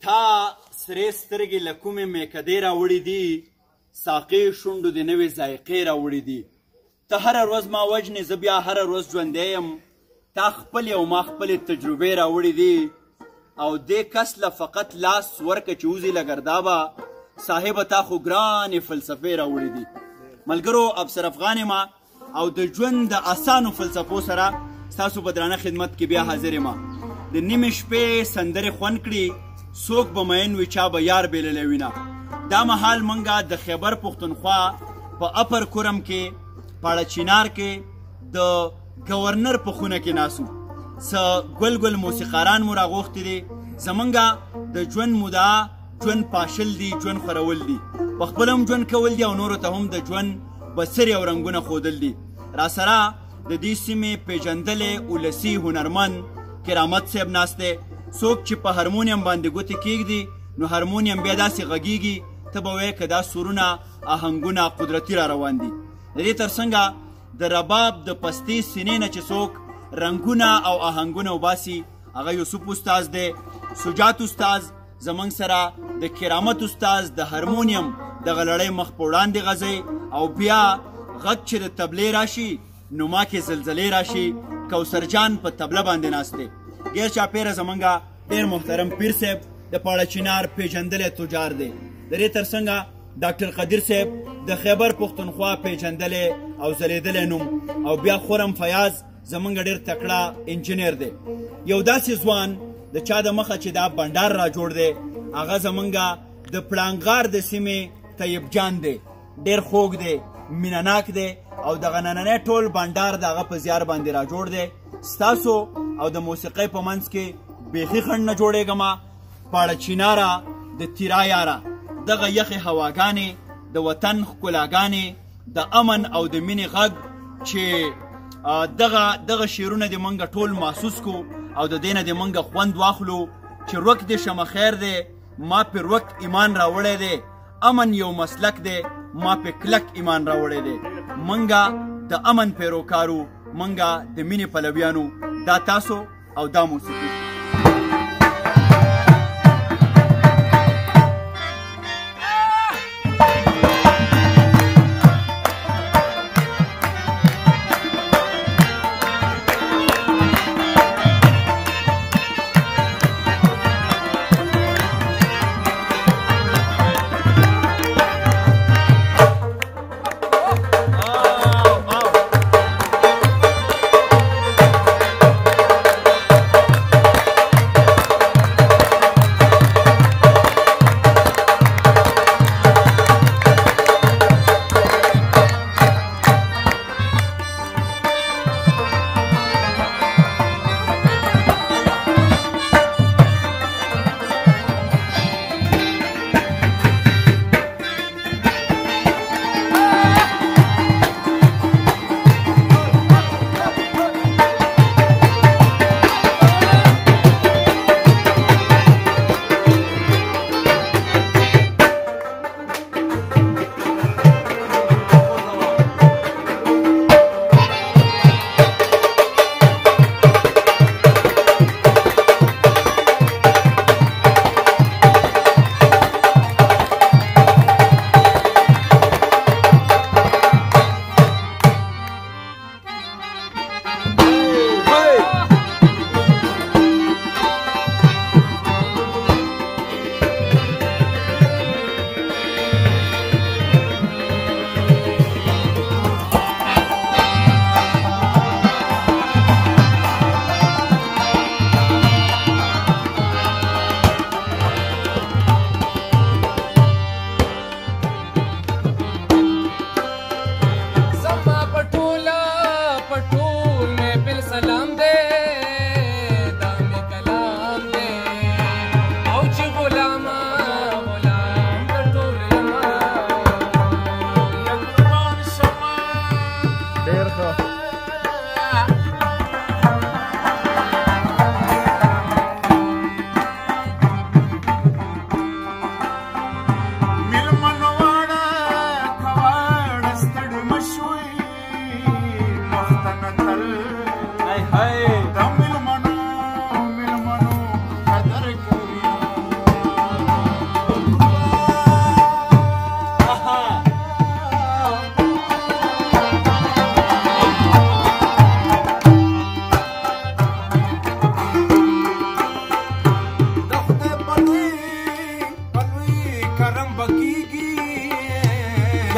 تا سرې سترګې له کومې میکدې راوړي دي، ساقې شونډو د نوې ذایقې راوړي دي. ته هره ورځ ما وژنې، زه بیا هره ورځ ژوندی یم. تا خپلې او ما خپلې تجربې راوړي دي، او دې کس له فقط لاس ورکه چې وځي له ګردابه. صاحبه تا خو ګرانې فلسفې راوړي دي. ملګرو، ابصر افغان یم او د ژوند د اسانو فلسفو سره ستاسو په درانه خدمت کې بیا حاضر یم. د نیمې شپې سندرې خوند کړي، څوک به مین وي چا به یار بېللی وینه. دا مهال موږ د خیبر پښتونخوا په اپر کورم کې پاړه چینار کې د ګورنر په خونه کې ناسو. څه ګل ګل موسیقاران مو راغوښتي دي. زمونږ د ژوند موده ژوند پاشل دي، ژوند خورول دي، په خپل هم ژوند کول دي او نورو ته هم د ژوند بڅرې او رنګونه ښودل دي. راسره د دې سیمې پیژندلې ولسي هنرمند کرامت صاحب ناست دی. څوک چې په هارمونیم باندې ګوتې کېږدي نو هارمونیم بیا داسې غږیږي ته به وایې که دا سورونه آهنګونه قدرتي را روان دي. د دې تر څنګه د رباب د پستې سینې نه چې څوک رنګونه او آهنګونه وباسي هغه یوسف استاز دی. سجات استاز زمونږ سره د کرامت استاز د هارمونیم دغه لړۍ مخ په وړاندې غځوي، او بیا غږ چې د تبلې راشي نو ما کې زلزلې راشي. کوثر جان په تبله باندې ناست دی. غیر چاپیره زمونږ ډېر محترم پیر صاحب د پاړه چینار پیژندلی تجار دی. د دې تر څنګه ډاکټر قدیر صاحب د خیبر پښتونخوا پیژندلی او ځلیدلی نوم، او بیا خورم فیاض زمونږ ډېر تکړه انجینیر دی. یو داسې ځوان د چا د مخه چې دا بنډار را جوړ دی هغه زمونږ د پړانګار د سیمې طیب جان دی. ډېر خوږ دی، مینهناک دی، او دغه نننی ټول بنډار د هغه په زیار باندې را جوړ دی. ستاسو او د موسیقۍ په منځ کې بیخي خنډ نه جوړېږمه. پاړه چیناره د تیرا یاره، دغه یخې هواګانې، د وطن ښکلاګانې، د امن او د مینې غږ چې دغه شعرونه د منګه ټول محسوس کو او د دې نه د منګه خوند واخلو چې روک د شمه خیر دی، ما په روک ایمان راوړی دی. امن یو مسلک دی، ما په کلک ایمان راوړی دی. منګه د امن پیروکارو، منګه د مینې پلویانو. دا تاسو او دا موسیقي.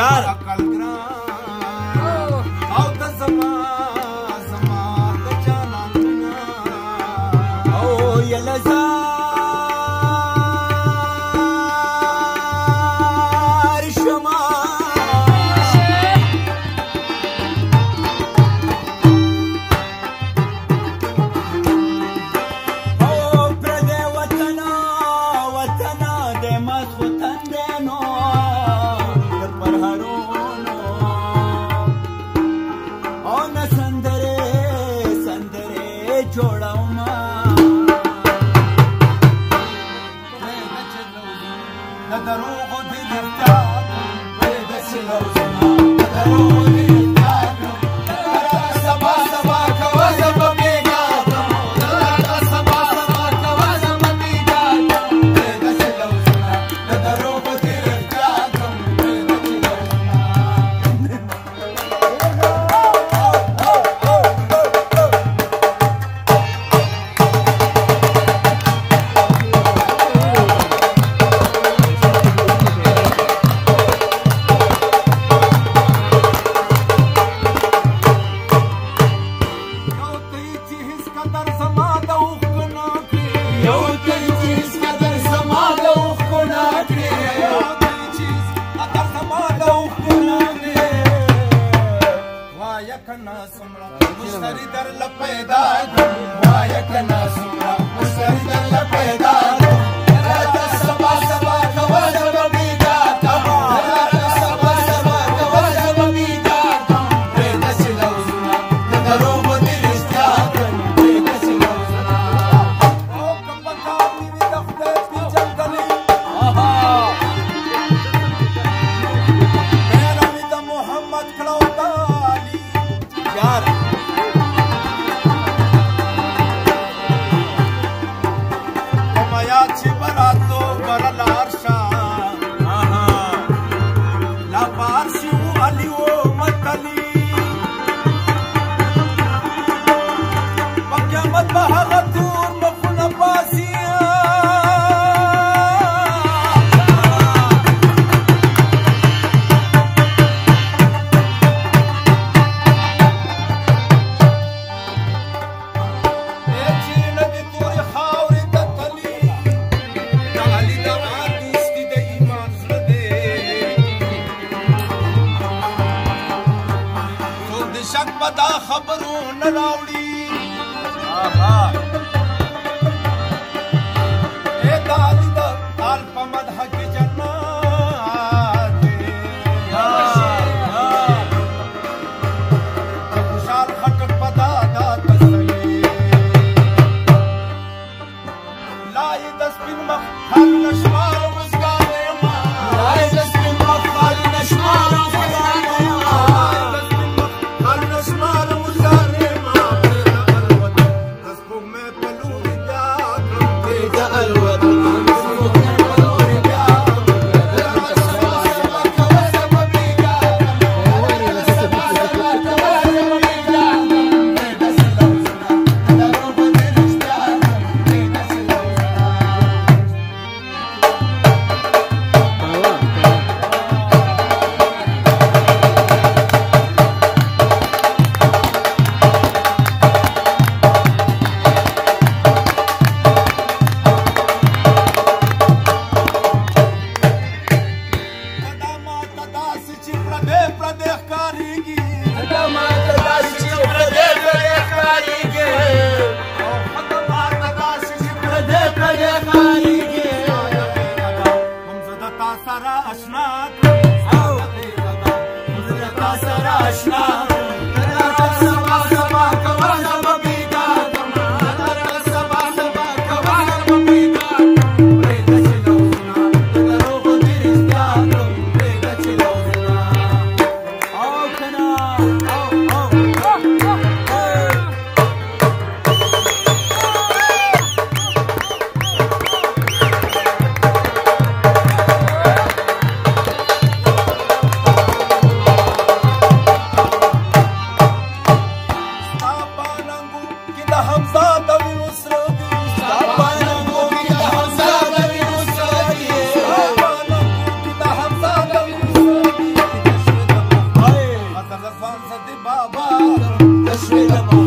عقل ګران او د زما د جانان او یلزار شما او پردې وطنه د مات وطن دی نو در پرهرونو او نه سندرې جوړومه د دروغو د ګرفتار وې د سلوزنا د دروغو د ګرفتار سبا سبا کوه زما بیګا سبا سبا کوه زما بیګا وې د سلوزنا د دروغو د ګرفتار وې د مشتری در لپیدا وای کنا سمرا مشتری در لپیدا سبا سبا کوه زما بیګا سبا سبا کوه زما بیګا وې د سلوزنا د دروغو د رښتیا وې د سلوزنا او کوم پکار دی د خدای په جنګلي مې د محمد کړو تعالی یار چې براتو برلار شاه لا پارشي علي و متلي قیامت به هغه تور مخونه باسي شک پتا خبرونه راوړي اے دادی دا حال په مدح کې جنات خوشحال خټک پتا دا تسلی لای د سپین مخ حال نشمار وسګانې ما لای د سپین مخ حال نشمار شوې د